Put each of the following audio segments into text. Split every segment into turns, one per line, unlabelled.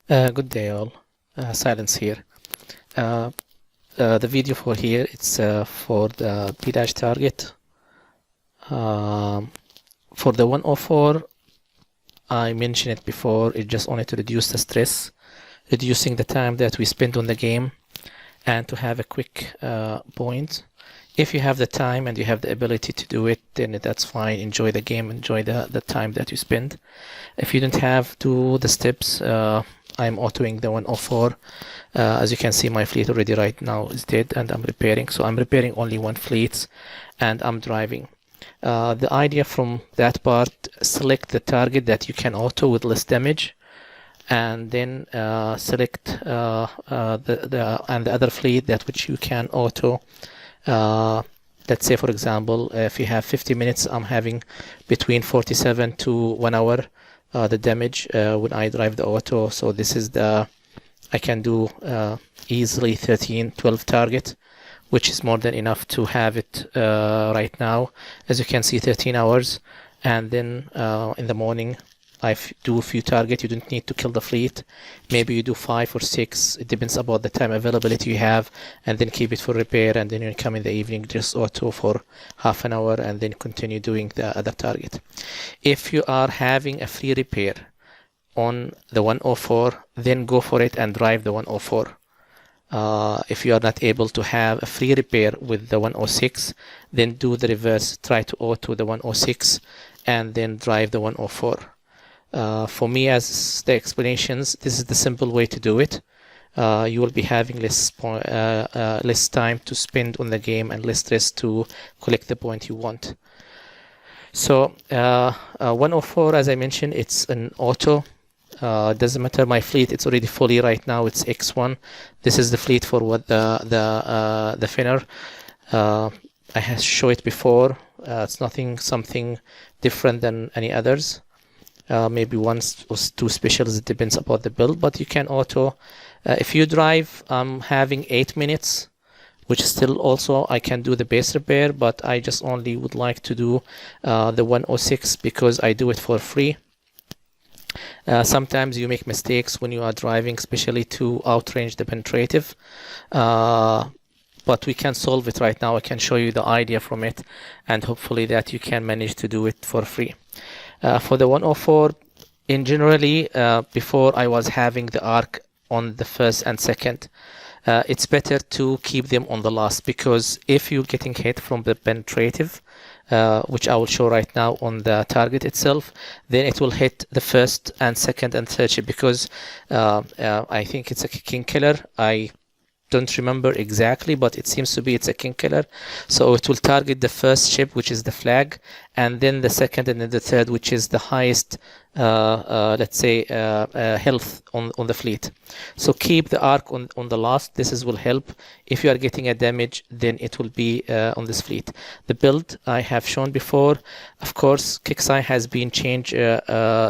Good day all. Silence here. The video for here, it's for the Pillage target. For the 104, I mentioned it before, it just only to reduce the stress, reducing the time that we spend on the game, and to have a quick point. If you have the time and you have the ability to do it, then that's fine. Enjoy the game, enjoy the time that you spend. If you don't have, do the steps. I'm autoing the 104. As you can see, my fleet already right now is dead and I'm repairing. So I'm repairing only one fleet and I'm driving. The idea from that part, select the target that you can auto with less damage, and then select the other fleet that which you can auto. Let's say, for example, if you have 50 minutes, I'm having between 47 to 1 hour the damage when I drive the auto. So this is I can do easily 12 target, which is more than enough to have it right now. As you can see, 13 hours. And then in the morning, I do a few targets. You don't need to kill the fleet. Maybe you do 5 or 6. It depends about the time availability you have, and then keep it for repair. And then you come in the evening, just auto for half an hour, and then continue doing the other target. If you are having a free repair on the 104, then go for it and drive the 104. If you are not able to have a free repair with the 106, then do the reverse. Try to auto the 106 and then drive the 104. For me, as the explanations, this is the simple way to do it. You will be having less time to spend on the game and less stress to collect the point you want. So 104, as I mentioned, it's an auto. Doesn't matter my fleet, it's already fully right now. It's X1. This is the fleet for what the Finner. I have shown it before. It's something different than any others. Maybe one or two specials, it depends about the build, but you can auto. If you drive, I'm having 8 minutes, which still also I can do the base repair, but I just only would like to do the 106 because I do it for free. Sometimes you make mistakes when you are driving, especially to outrange the penetrative. But we can solve it right now. I can show you the idea from it, and hopefully that you can manage to do it for free. For the 104, in generally, before I was having the Ark on the first and second, it's better to keep them on the last, because if you're getting hit from the penetrative, which I will show right now on the target itself, then it will hit the first and second and third ship, because I think it's a king killer. I don't remember exactly, but it seems to be it's a king killer. So it will target the first ship, which is the flag, and then the second, and then the third, which is the highest let's say health on the fleet. So keep the Ark on the last. This will help. If you are getting a damage, then it will be on this fleet. The build I have shown before. Of course, Kixeye has been changed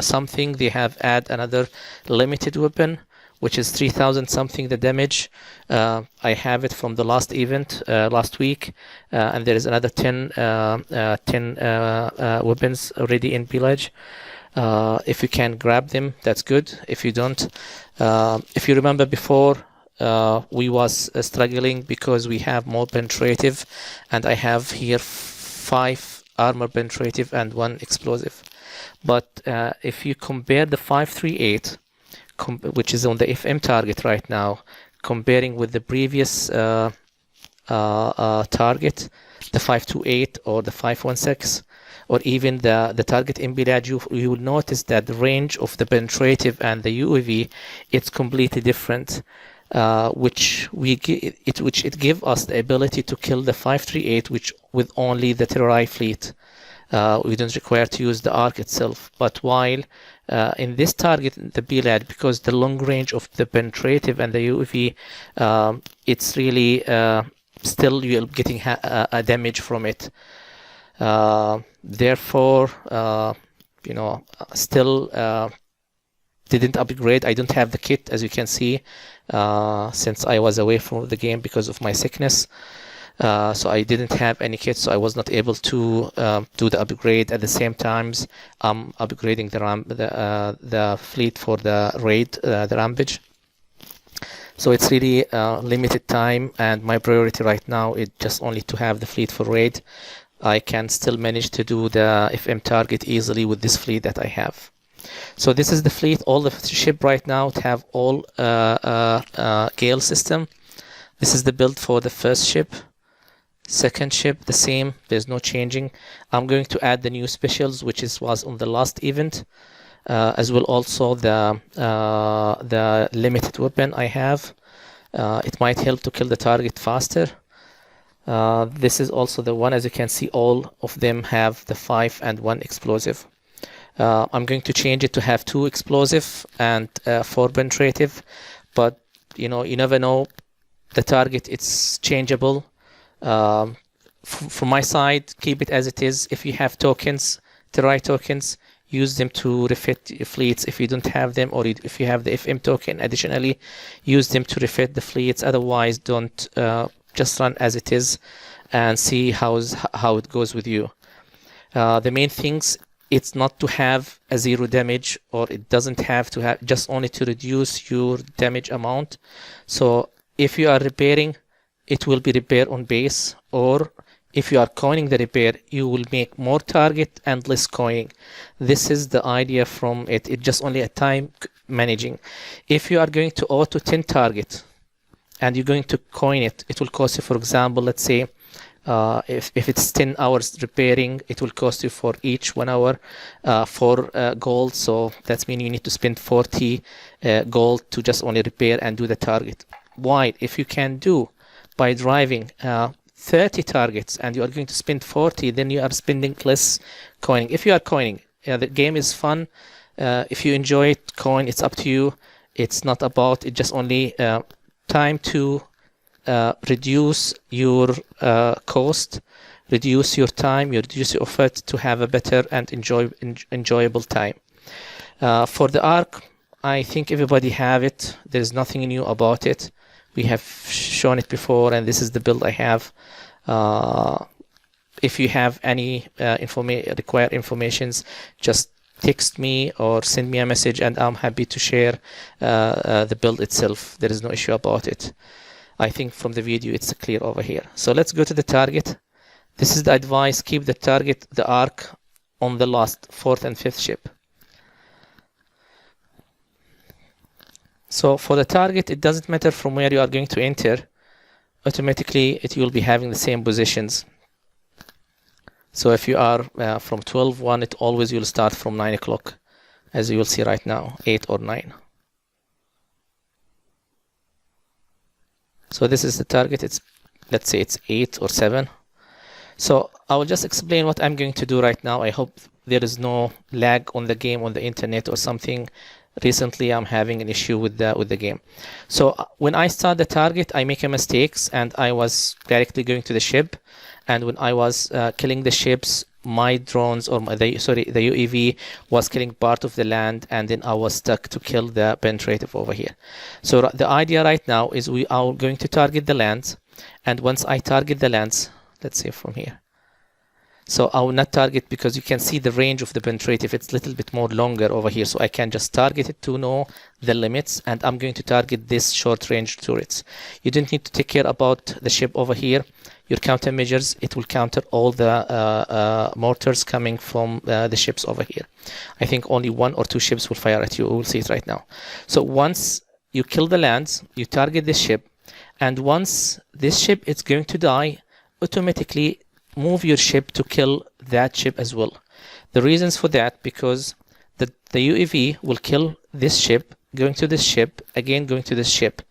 something. They have add another limited weapon, which is 3,000 something the damage. I have it from the last event last week, and there is another 10 weapons already in Pillage. If you can grab them, that's good. If you don't, if you remember before, we was struggling because we have more penetrative, and I have here 5 armor penetrative and 1 explosive. But if you compare the 538, which is on the FM target right now, comparing with the previous target, the 528 or the 516, or even the target in Pillage, you will notice that the range of the penetrative and the UAV, it's completely different, which it gives us the ability to kill the 538, which with only the Triarii fleet. We don't require to use the Ark itself. But while in this target, the Pillage, because the long range of the penetrative and the UAV, it's really still you're getting a damage from it. Therefore, still didn't upgrade. I don't have the kit, as you can see, since I was away from the game because of my sickness. So I didn't have any kits, so I was not able to do the upgrade. At the same times, I'm upgrading the fleet for the raid, the rampage. So it's really limited time, and my priority right now is just only to have the fleet for raid. I can still manage to do the FM target easily with this fleet that I have. So this is the fleet. All the ship right now have all Gale system. This is the build for the first ship. Second ship, the same. There's no changing. I'm going to add the new specials, which was on the last event, as well also the limited weapon I have. It might help to kill the target faster. This is also the one. As you can see, all of them have the 5 and 1 explosive. I'm going to change it to have 2 explosive and 4 penetrative, but you never know. The target, it's changeable. From my side, keep it as it is. If you have tokens, Triarii tokens, use them to refit your fleets. If you don't have them, or if you have the FM token additionally, use them to refit the fleets. Otherwise, don't just run as it is and see how it goes with you. The main things, it's not to have a 0 damage, or it doesn't have to have, just only to reduce your damage amount. So if you are repairing, it will be repair on base, or if you are coining the repair, you will make more target and less coining. This is the idea from it. It's just only a time managing. If you are going to auto 10 target and you're going to coin it, it will cost you, for example, let's say if it's 10 hours repairing, it will cost you for each 1 hour 4 gold. So that means you need to spend 40 gold to just only repair and do the target. Why? If you can do by driving 30 targets and you are going to spend 40, then you are spending less coining. If you are coining, the game is fun. If you enjoy it, coin, it's up to you. It's not about it, just only time to reduce your cost, reduce your time, you reduce your effort to have a better and enjoyable time. For the Ark, I think everybody have it. There's nothing new about it. We have shown it before, and this is the build I have. If you have any required informations, just text me or send me a message, and I'm happy to share the build itself. There is no issue about it. I think from the video it's clear over here. So let's go to the target. This is the advice: keep the target, the Ark, on the last 4th and 5th ship. So for the target, it doesn't matter from where you are going to enter. Automatically, it will be having the same positions. So if you are from 12-1, it always will start from 9 o'clock, as you will see right now, 8 or 9. So this is the target. Let's say it's 8 or 7. So I will just explain what I'm going to do right now. I hope there is no lag on the game, on the internet or something. Recently, I'm having an issue with the game. So when I start the target, I make a mistakes, and I was directly going to the ship. And when I was killing the ships, my drones, or the UAV was killing part of the land, and then I was stuck to kill the penetrative over here. So the idea right now is we are going to target the lands, and once I target the lands, let's say from here. So I will not target, because you can see the range of the penetrative. It's a little bit more longer over here. So I can just target it to know the limits, and I'm going to target this short range turrets. You don't need to take care about the ship over here. Your countermeasures, it will counter all the mortars coming from the ships over here. I think only 1 or 2 ships will fire at you. We'll see it right now. So once you kill the lands, you target this ship, and once this ship is going to die, automatically move your ship to kill that ship as well. The reasons for that, because the UAV will kill this ship, going to this ship, again going to this ship.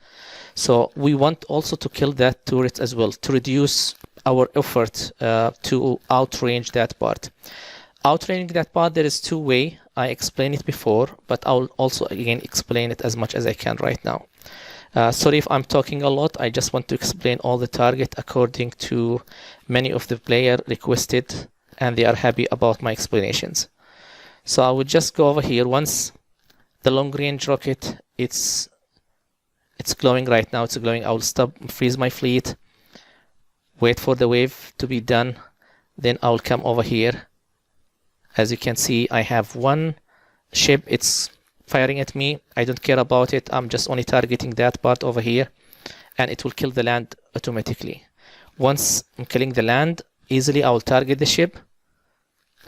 So we want also to kill that turret as well, to reduce our effort to outrange that part. Outranging that part, there is 2 ways. I explained it before, but I'll also again explain it as much as I can right now. Sorry if I'm talking a lot. I just want to explain all the target according to many of the player requested, and they are happy about my explanations. So I would just go over here. Once the long range rocket, it's glowing right now. It's glowing. I will stop, freeze my fleet. wait for the wave to be done, then I'll come over here. As you can see, I have one ship, it's firing at me. I don't care about it, I'm just only targeting that part over here, and it will kill the land automatically. Once I'm killing the land, easily I'll target the ship,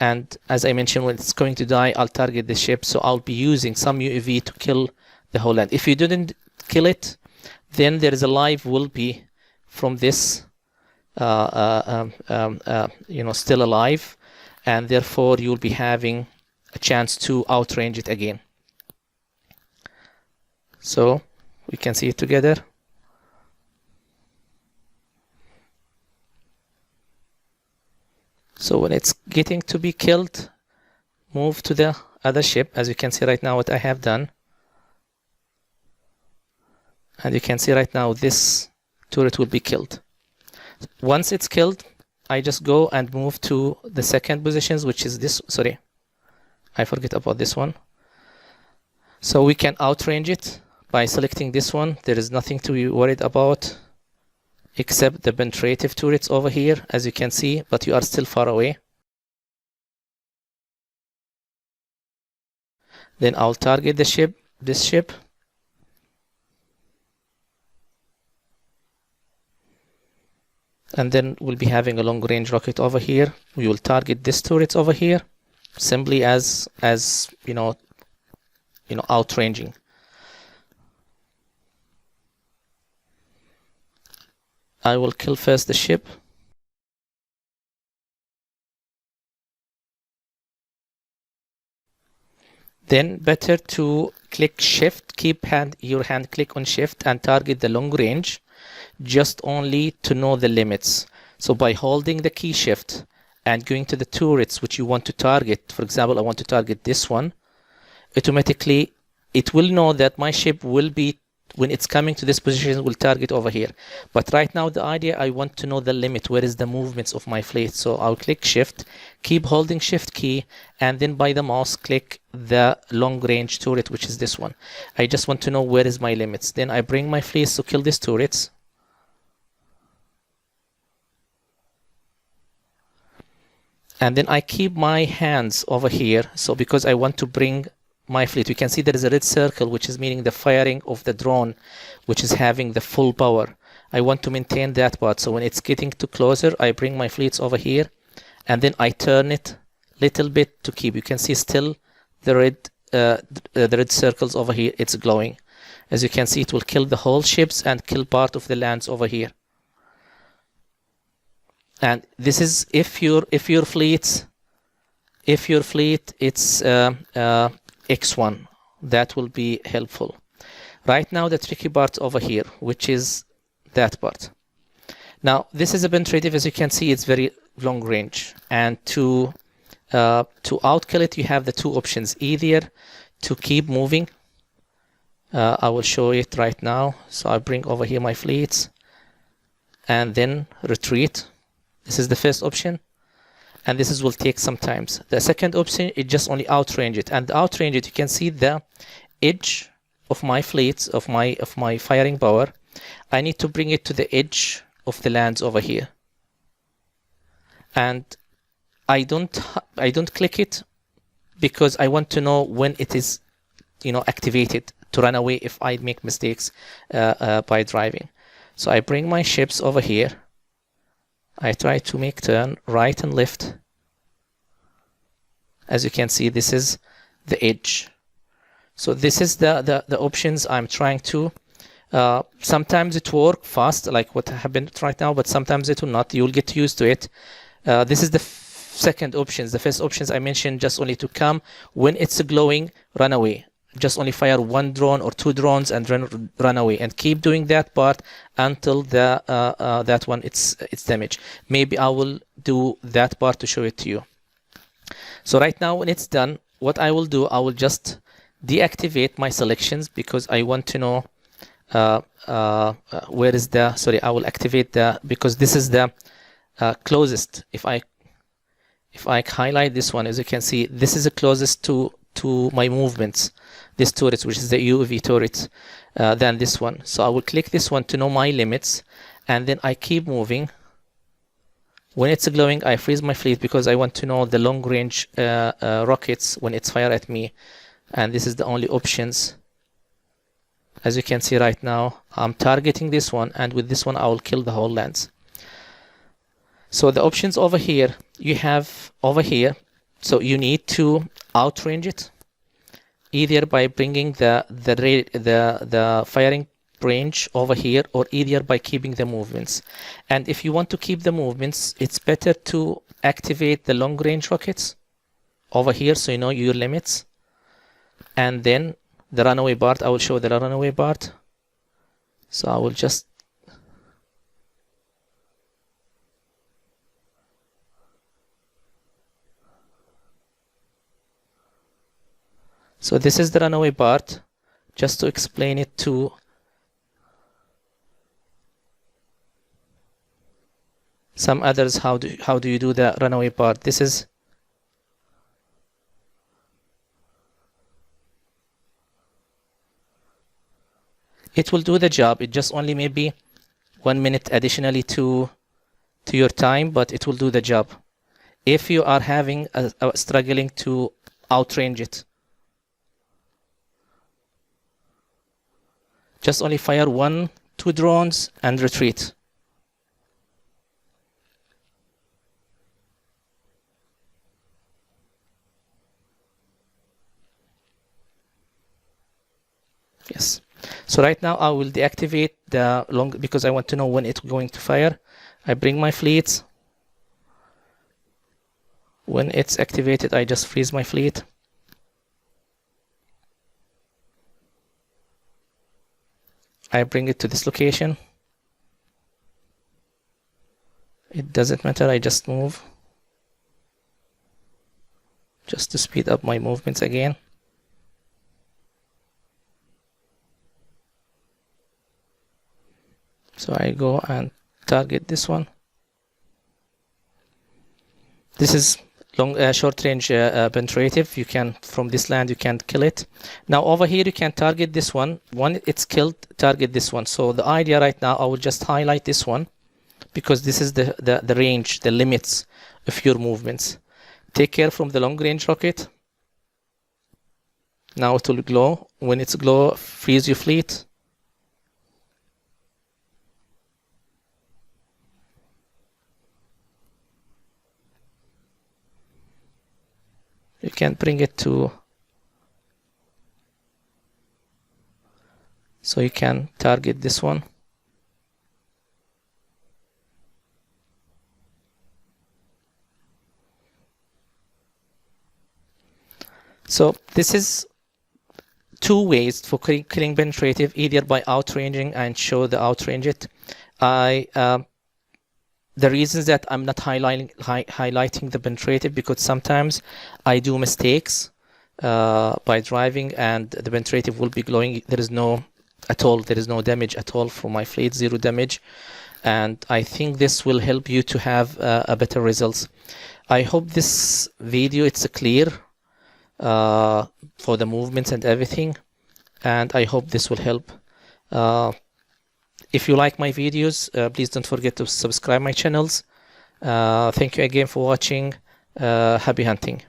and as I mentioned, when it's going to die, I'll target the ship, so I'll be using some UAV to kill the whole land. If you didn't kill it, then there is a live will be from this still alive, and therefore you'll be having a chance to outrange it again. So we can see it together. So when it's getting to be killed, move to the other ship. As you can see right now what I have done. And you can see right now this turret will be killed. Once it's killed, I just go and move to the second positions, which is this. Sorry, I forget about this one. So we can outrange it by selecting this one. There is nothing to be worried about except the penetrative turrets over here, as you can see, but you are still far away. Then I'll target the ship, this ship. And then we'll be having a long range rocket over here. We will target this turret over here, simply as outranging. I will kill first the ship. Then better to click shift, keep your hand click on shift and target the long range, just only to know the limits. So by holding the key shift and going to the turrets which you want to target, for example, I want to target this one, automatically it will know that my ship will be, when it's coming to this position, will target over here. But right now the idea, I want to know the limit, where is the movements of my fleet. So I'll click shift, keep holding shift key, and then by the mouse click the long range turret, which is this one. I just want to know where is my limits. Then I bring my fleets to kill these turrets. And then I keep my hands over here. So because I want to bring my fleet, you can see there is a red circle, which is meaning the firing of the drone, which is having the full power. I want to maintain that part. So when it's getting too closer, I bring my fleets over here, and then I turn it little bit to keep. You can see still the red circles over here. It's glowing. As you can see, it will kill the whole ships and kill part of the lands over here. And this is if your fleet it's X1, that will be helpful. Right now the tricky part over here, which is that part. Now this is a penetrative, as you can see, it's very long range, and to outkill it you have the two options, either to keep moving. I will show it right now. So I bring over here my fleets and then retreat. This is the first option, and this will take some time. The second option is just only outrange it, and outrange it, you can see the edge of my fleets, of my firing power. I need to bring it to the edge of the lands over here, and I don't click it because I want to know when it is activated to run away if I make mistakes by driving. So I bring my ships over here. I try to make turn right and left. As you can see, this is the edge. So this is the options I'm trying to. Sometimes it works fast, like what happened right now, but sometimes it will not. You'll get used to it. This is the second options. The first options I mentioned, just only to come when it's glowing, run away. Just only fire one drone or two drones and run away, and keep doing that part until the that one it's damaged. Maybe I will do that part to show it to you. So right now when it's done, what I will do, I will just deactivate my selections because I want to know where is the, sorry, I will activate the, because this is the closest. If I highlight this one, as you can see, this is the closest to my movements, this turret, which is the UAV turret, than this one. So I will click this one to know my limits, and then I keep moving When it's glowing, I freeze my fleet because I want to know the long range rockets when it's fire at me. And this is the only options. As you can see right now, I'm targeting this one, and with this one I will kill the whole lands. So the options over here, you have over here, so you need to outrange it, either by bringing the firing range over here, or either by keeping the movements. And if you want to keep the movements, it's better to activate the long range rockets over here, so you know your limits. And then the runaway part, I will show the runaway part. So I will just so this is the runaway part, just to explain it to some others. How do you do the runaway part? This is it will do the job. It just only maybe 1 minute additionally to your time, but it will do the job. If you are having struggling to outrange it, just only fire 1-2 drones and retreat. Yes. So right now I will deactivate the long, because I want to know when it's going to fire. I bring my fleets. When it's activated, I just freeze my fleet. I bring it to this location. It doesn't matter, I just move. Just to speed up my movements again. So I go and target this one. This is short range penetrative. You can, from this land, you can kill it. Now over here, you can target this one. When it's killed, target this one. So the idea right now, I will just highlight this one, because this is the range, the limits of your movements. Take care from the long range rocket. Now it will glow. When it's glow, freeze your fleet. You can bring it to, so you can target this one. So this is 2 ways for killing penetrative, either by outranging and show the outrange it. The reasons that I'm not highlighting the penetrative, because sometimes I do mistakes by driving, and the penetrative will be glowing. There is no damage at all for my fleet, 0 damage. And I think this will help you to have a better results. I hope this video it's clear for the movements and everything, and I hope this will help. If you like my videos, please don't forget to subscribe my channels. Thank you again for watching. Happy hunting.